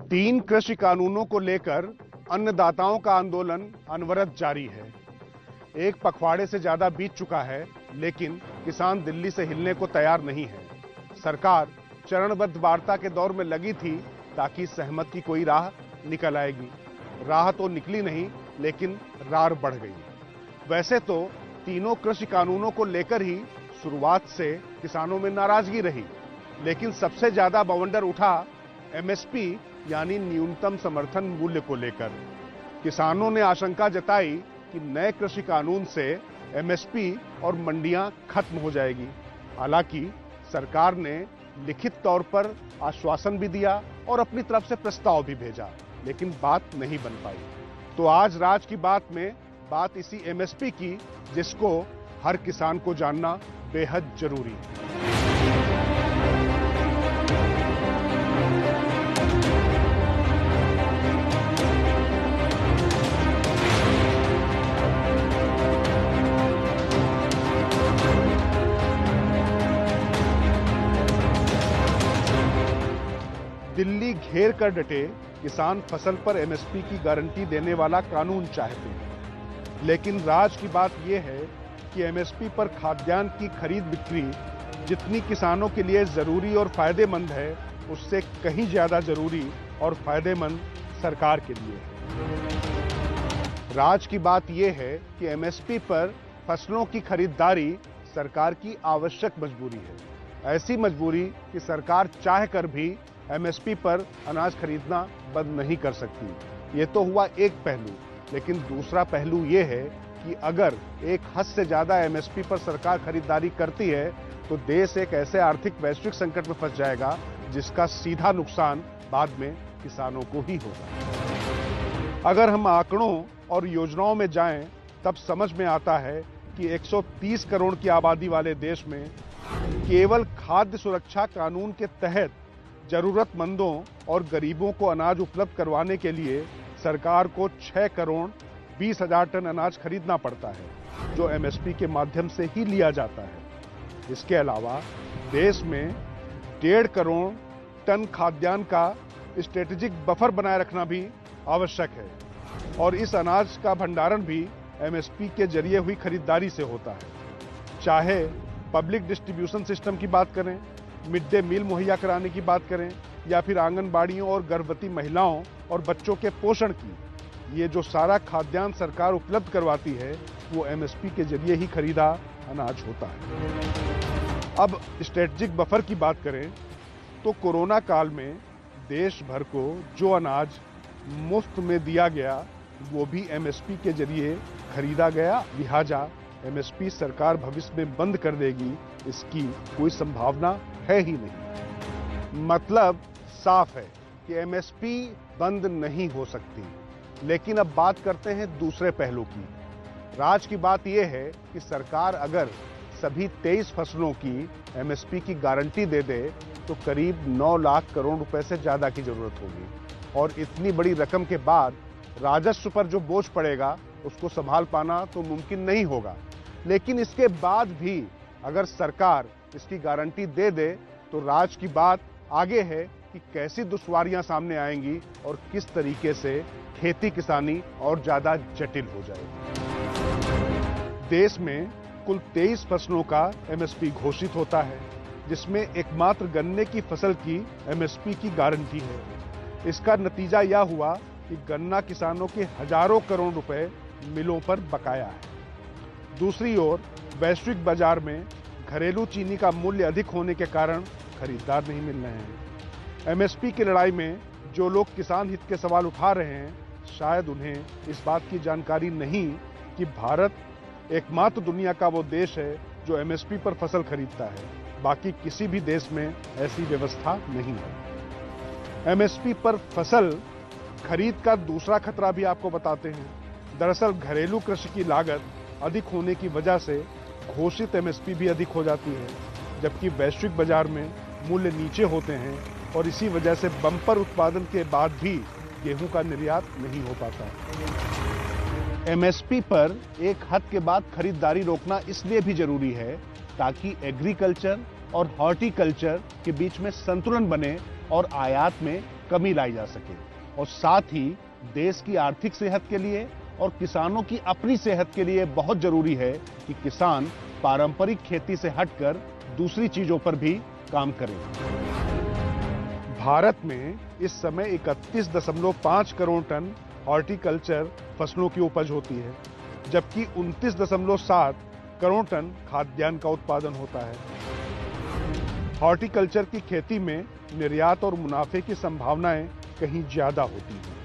तीन कृषि कानूनों को लेकर अन्नदाताओं का आंदोलन अनवरत जारी है। एक पखवाड़े से ज्यादा बीत चुका है, लेकिन किसान दिल्ली से हिलने को तैयार नहीं है। सरकार चरणबद्ध वार्ता के दौर में लगी थी ताकि सहमति की कोई राह निकल आएगी। राह तो निकली नहीं, लेकिन रार बढ़ गई। वैसे तो तीनों कृषि कानूनों को लेकर ही शुरुआत से किसानों में नाराजगी रही, लेकिन सबसे ज्यादा बवंडर उठा एमएसपी यानी न्यूनतम समर्थन मूल्य को लेकर। किसानों ने आशंका जताई कि नए कृषि कानून से एमएसपी और मंडियां खत्म हो जाएगी। हालांकि सरकार ने लिखित तौर पर आश्वासन भी दिया और अपनी तरफ से प्रस्ताव भी भेजा, लेकिन बात नहीं बन पाई। तो आज राज की बात में बात इसी एमएसपी की, जिसको हर किसान को जानना बेहद जरूरी है। दिल्ली घेर कर डटे किसान फसल पर एमएसपी की गारंटी देने वाला कानून चाहते हैं, लेकिन राज की बात यह है कि एमएसपी पर खाद्यान्न की खरीद बिक्री जितनी किसानों के लिए जरूरी और फायदेमंद है, उससे कहीं ज्यादा जरूरी और फायदेमंद सरकार के लिए है। राज की बात यह है कि एमएसपी पर फसलों की खरीदारी सरकार की आवश्यक मजबूरी है। ऐसी मजबूरी कि सरकार चाहकर भी एमएसपी पर अनाज खरीदना बंद नहीं कर सकती। ये तो हुआ एक पहलू, लेकिन दूसरा पहलू ये है कि अगर एक हद से ज्यादा एमएसपी पर सरकार खरीदारी करती है तो देश एक ऐसे आर्थिक वैश्विक संकट में फंस जाएगा जिसका सीधा नुकसान बाद में किसानों को ही होगा। अगर हम आंकड़ों और योजनाओं में जाएं, तब समझ में आता है कि 130 करोड़ की आबादी वाले देश में केवल खाद्य सुरक्षा कानून के तहत जरूरतमंदों और गरीबों को अनाज उपलब्ध करवाने के लिए सरकार को 6 करोड़ 20 हजार टन अनाज खरीदना पड़ता है, जो एमएसपी के माध्यम से ही लिया जाता है। इसके अलावा देश में 1.5 करोड़ टन खाद्यान्न का स्ट्रेटेजिक बफर बनाए रखना भी आवश्यक है, और इस अनाज का भंडारण भी एमएसपी के जरिए हुई खरीदारी से होता है। चाहे पब्लिक डिस्ट्रीब्यूशन सिस्टम की बात करें, मिड डे मील मुहैया कराने की बात करें, या फिर आंगनबाड़ियों और गर्भवती महिलाओं और बच्चों के पोषण की, ये जो सारा खाद्यान्न सरकार उपलब्ध करवाती है वो एमएसपी के जरिए ही खरीदा अनाज होता है। अब स्ट्रेटेजिक बफर की बात करें तो कोरोना काल में देश भर को जो अनाज मुफ्त में दिया गया वो भी एमएसपी के जरिए खरीदा गया। लिहाजा एमएसपी सरकार भविष्य में बंद कर देगी, इसकी कोई संभावना है ही नहीं। मतलब साफ है कि एमएसपी बंद नहीं हो सकती। लेकिन अब बात करते हैं दूसरे पहलू की। राज की बात यह है कि सरकार अगर सभी 23 फसलों की एमएसपी की गारंटी दे दे तो करीब 9 लाख करोड़ रुपए से ज्यादा की जरूरत होगी, और इतनी बड़ी रकम के बाद राजस्व पर जो बोझ पड़ेगा उसको संभाल पाना तो मुमकिन नहीं होगा। लेकिन इसके बाद भी अगर सरकार इसकी गारंटी दे दे तो राज की बात आगे है कि कैसी दुश्वारियां सामने आएंगी और किस तरीके से खेती किसानी और ज्यादा जटिल हो जाएगी। देश में कुल 23 फसलों का एमएसपी घोषित होता है, जिसमें एकमात्र गन्ने की फसल की एमएसपी की गारंटी है। इसका नतीजा यह हुआ कि गन्ना किसानों के हजारों करोड़ रुपए मिलों पर बकाया है। दूसरी ओर वैश्विक बाजार में घरेलू चीनी का मूल्य अधिक होने के कारण खरीदार नहीं मिल रहे हैं। एमएसपी की लड़ाई में जो लोग किसान हित के सवाल उठा रहे हैं, शायद उन्हें इस बात की जानकारी नहीं कि भारत एकमात्र दुनिया का वो देश है जो एमएसपी पर फसल खरीदता है। बाकी किसी भी देश में ऐसी व्यवस्था नहीं है। एमएसपी पर फसल खरीद का दूसरा खतरा भी आपको बताते हैं। दरअसल घरेलू कृषि की लागत अधिक होने की वजह से घोषित एमएसपी भी अधिक हो जाती है, जबकि वैश्विक बाजार में मूल्य नीचे होते हैं, और इसी वजह से बम्पर उत्पादन के बाद भी गेहूं का निर्यात नहीं हो पाता। एमएसपी पर एक हद के बाद खरीदारी रोकना इसलिए भी जरूरी है ताकि एग्रीकल्चर और हॉर्टिकल्चर के बीच में संतुलन बने और आयात में कमी लाई जा सके और साथ ही देश की आर्थिक सेहत के लिए और किसानों की अपनी सेहत के लिए बहुत जरूरी है कि किसान पारंपरिक खेती से हटकर दूसरी चीजों पर भी काम करें। भारत में इस समय 31.5 करोड़ टन हॉर्टिकल्चर फसलों की उपज होती है, जबकि 29.7 करोड़ टन खाद्यान्न का उत्पादन होता है। हॉर्टिकल्चर की खेती में निर्यात और मुनाफे की संभावनाएं कहीं ज्यादा होती हैं।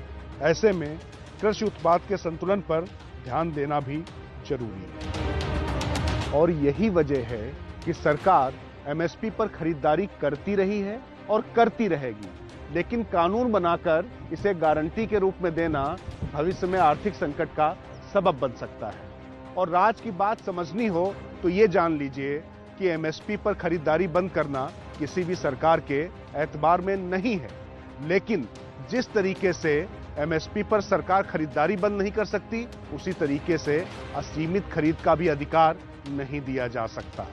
ऐसे में कृषि उत्पाद के संतुलन पर ध्यान देना भी जरूरी है और यही वजह है कि सरकार एमएसपी पर खरीदारी करती रही है और करती रहेगी, लेकिन कानून बनाकर इसे गारंटी के रूप में देना भविष्य में आर्थिक संकट का सबब बन सकता है। और राज्य की बात समझनी हो तो ये जान लीजिए कि एमएसपी पर खरीदारी बंद करना किसी भी सरकार के एतबार में नहीं है, लेकिन जिस तरीके से एमएसपी पर सरकार खरीदारी बंद नहीं कर सकती, उसी तरीके से असीमित खरीद का भी अधिकार नहीं दिया जा सकता।